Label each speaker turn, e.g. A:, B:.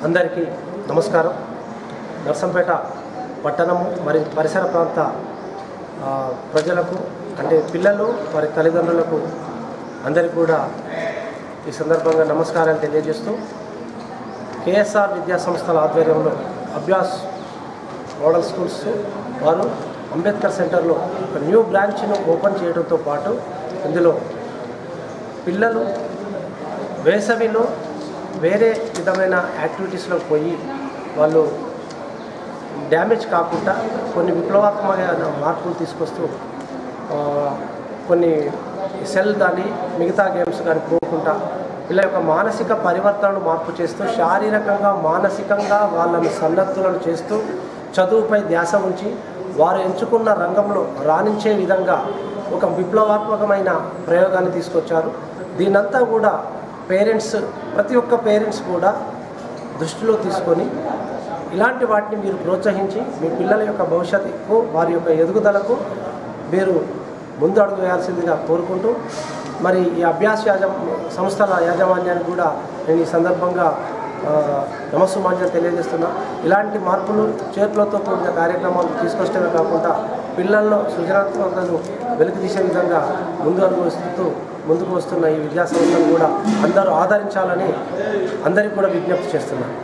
A: అందరికీ నమస్కారం. నర్సంపేట పట్టణము మరి పరిసర ప్రాంత ప్రజలకు అంటే పిల్లలు వారి తల్లిదండ్రులకు అందరికీ కూడా ఈ సందర్భంగా నమస్కారాలు తెలియజేస్తూ కేఎస్ఆర్ విద్యా సంస్థల ఆధ్వర్యంలో అభ్యాస్ మోడల్ స్కూల్స్ వారు అంబేద్కర్ సెంటర్లో ఒక న్యూ బ్రాంచ్ను ఓపెన్ చేయడంతో పాటు ఇందులో పిల్లలు వేసవిలో వేరే విధమైన యాక్టివిటీస్లోకి పోయి వాళ్ళు డ్యామేజ్ కాకుండా కొన్ని విప్లవాత్మకమైన మార్పులు తీసుకొస్తూ కొన్ని సెల్ కానీ మిగతా గేమ్స్ కానీ పోకుండా పిల్లల యొక్క మానసిక పరివర్తనను మార్పు చేస్తూ శారీరకంగా మానసికంగా వాళ్ళని సన్నద్ధులను చేస్తూ చదువుపై ధ్యాస ఉంచి వారు ఎంచుకున్న రంగంలో రాణించే విధంగా ఒక విప్లవాత్మకమైన ప్రయోగాన్ని తీసుకొచ్చారు. దీనంతా కూడా పేరెంట్స్ ప్రతి ఒక్క పేరెంట్స్ కూడా దృష్టిలో తీసుకొని ఇలాంటి వాటిని మీరు ప్రోత్సహించి మీ పిల్లల యొక్క భవిష్యత్తుకు వారి యొక్క ఎదుగుదలకు మీరు ముందు అడుగు వేయాల్సిందిగా కోరుకుంటూ మరి ఈ అభ్యాస సంస్థల యాజమాన్యానికి కూడా నేను ఈ సందర్భంగా నమస్సుమాంజలు తెలియజేస్తున్నా. ఇలాంటి మార్పులు చేతులతో కూడిన కార్యక్రమాలు తీసుకొచ్చడమే కాకుండా పిల్లల్లో సృజనాత్మకతను వెలికి తీసే విధంగా ముందుకు వస్తున్న ఈ విద్యా సంస్థలు కూడా అందరూ ఆదరించాలని అందరికీ కూడా విజ్ఞప్తి చేస్తున్నాను.